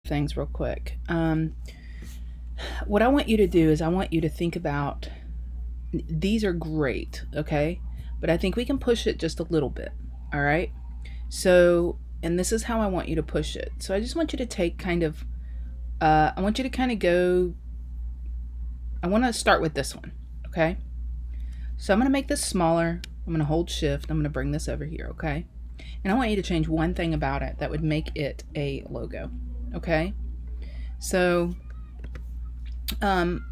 things real quick. What I want you to do is I want you to think about these are great, okay? But I think we can push it just a little bit, all right? So, and this is how I want you to push it. So I just want you to take kind of, I want you to kind of go, I want to start with this one, okay? So I'm going to make this smaller. I'm going to hold shift. I'm going to bring this over here, okay? And I want you to change one thing about it that would make it a logo, okay? So um,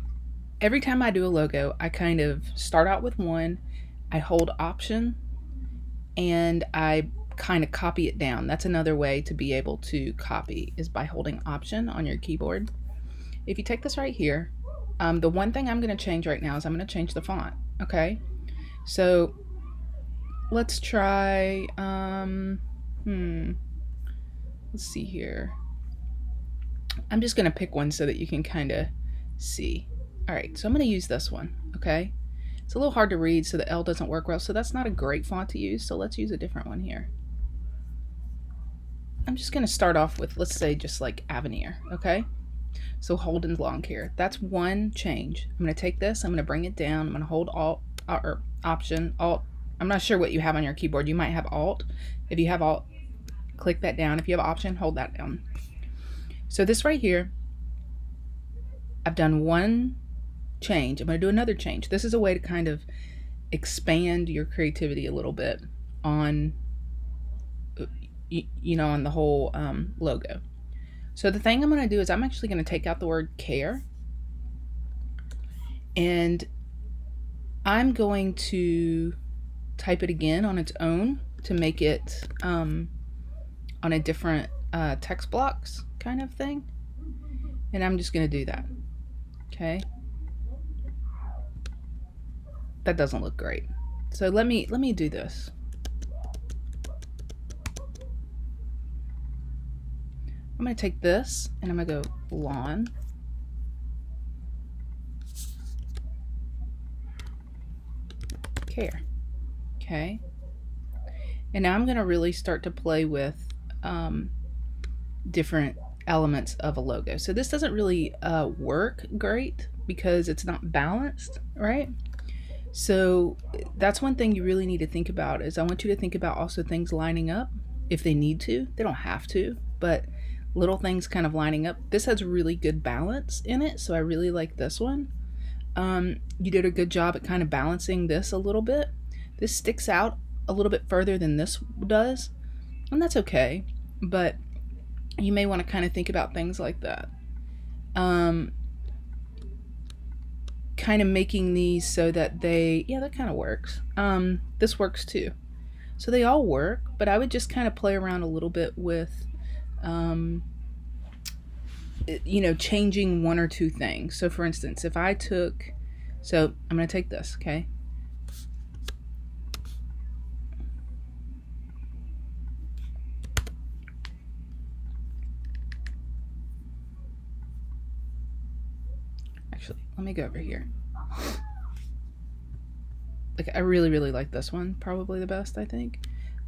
every time I do a logo, I kind of start out with one, I hold option, and I kind of copy it down. That's another way to be able to copy is by holding option on your keyboard. If you take this right here, the one thing I'm going to change right now is I'm going to change the font, okay? So let's try, let's see here. I'm just going to pick one so that you can kind of see. All right, so I'm going to use this one, okay? It's a little hard to read, so the L doesn't work well, so that's not a great font to use, so let's use a different one here. I'm just going to start off with, let's say, just like Avenir, okay? So hold and long here. That's one change. I'm going to take this, I'm going to bring it down, I'm going to hold Alt, or Option, Alt. I'm not sure what you have on your keyboard. You might have Alt. If you have Alt, click that down. If you have Option, hold that down. So this right here, I've done one change. I'm going to do another change. This is a way to kind of expand your creativity a little bit on, you know, on the whole logo. So the thing I'm going to do is I'm actually going to take out the word care, and I'm going to type it again on its own to make it on a different text blocks kind of thing. And I'm just going to do that. Okay. That doesn't look great. So let me do this. I'm going to take this and I'm going to go lawn. Care. Okay. And now I'm going to really start to play with different elements of a logo. So this doesn't really work great because it's not balanced, right? So that's one thing you really need to think about is I want you to think about also things lining up if they need to. They don't have to, but little things kind of lining up. This has really good balance in it, so I really like this one. You did a good job at kind of balancing this a little bit. This sticks out a little bit further than this does, and that's okay, but you may want to kind of think about things like that. Kind of making these so that yeah, that kind of works. This works too. So they all work, but I would just kind of play around a little bit with, um, you know, changing one or two things. So for instance, if I took, so I'm going to take this, okay? Actually, let me go over here. Like, I really, really like this one, probably the best, I think.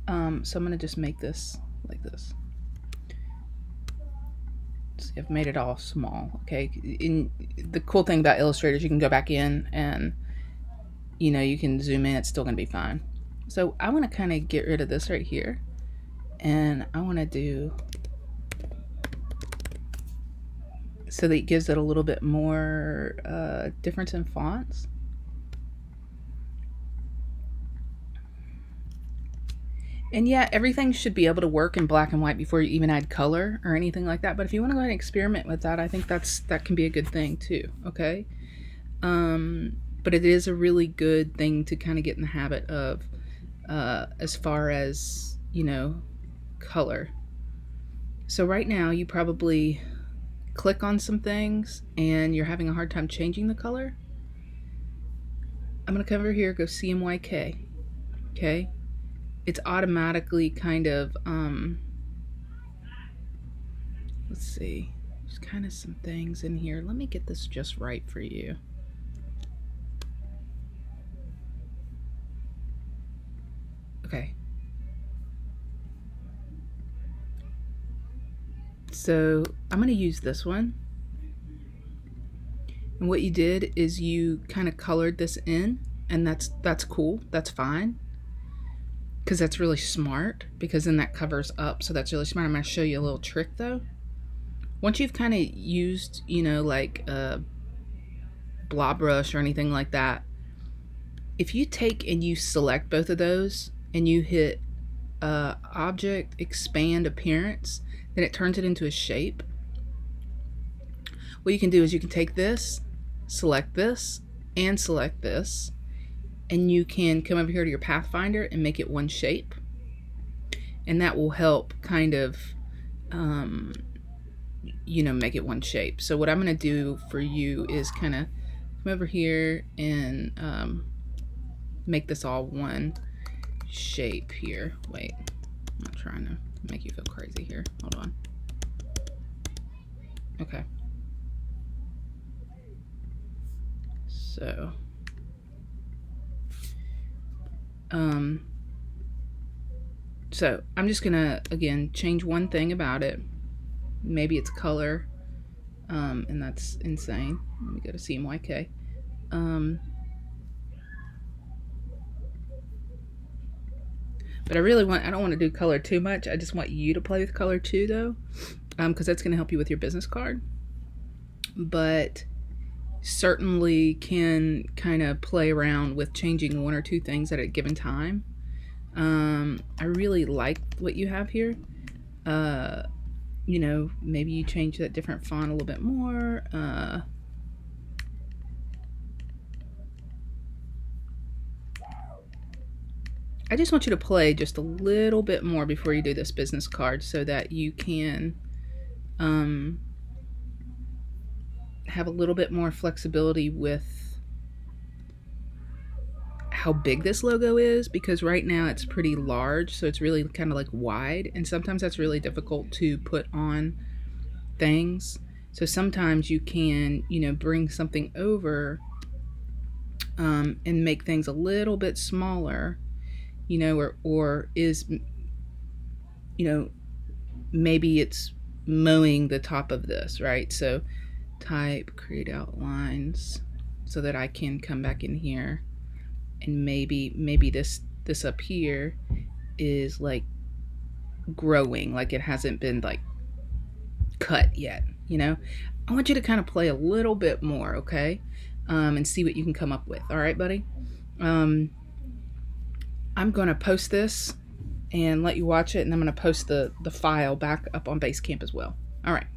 So I'm going to just make this like this. See, I've made it all small, okay? The cool thing about Illustrator is you can go back in and, you know, you can zoom in, it's still going to be fine. So I want to kind of get rid of this right here, and I want to do so that it gives it a little bit more difference in fonts. And yeah, everything should be able to work in black and white before you even add color or anything like that. But if you want to go ahead and experiment with that, I think that can be a good thing too. Okay. But it is a really good thing to kind of get in the habit of, as far as, you know, color. So right now you probably click on some things and you're having a hard time changing the color. I'm going to come over here, go CMYK. Okay. It's automatically kind of, let's see, there's kind of some things in here. Let me get this just right for you. Okay. So I'm going to use this one. And what you did is you kind of colored this in, and that's cool. That's fine. Because that's really smart, because then that covers up. So that's really smart. I'm going to show you a little trick though. Once you've kind of used, like a blob brush or anything like that, if you take and you select both of those and you hit object expand appearance, then it turns it into a shape. What you can do is you can take this, select this, and select this, and you can come over here to your Pathfinder and make it one shape. And that will help kind of, make it one shape. So what I'm going to do for you is kind of come over here and make this all one shape here. Wait, I'm not trying to make you feel crazy here. Hold on. Okay. So, I'm just gonna again change one thing about it. Maybe it's color, and that's insane. Let me go to CMYK. But I don't want to do color too much. I just want you to play with color too, though, because that's going to help you with your business card. But certainly can kind of play around with changing one or two things at a given time. I really like what you have here. Maybe you change that different font a little bit more. I just want you to play just a little bit more before you do this business card so that you can have a little bit more flexibility with how big this logo is, because right now it's pretty large, so it's really kind of like wide, and sometimes that's really difficult to put on things. So sometimes you can, bring something over and make things a little bit smaller, or is, maybe it's mowing the top of this, right? So type create outlines so that I can come back in here, and maybe this up here is like growing, like it hasn't been like cut yet. I want you to kind of play a little bit more, okay? And see what you can come up with. All right, buddy? I'm going to post this and let you watch it, and I'm going to post the file back up on Basecamp as well. All right.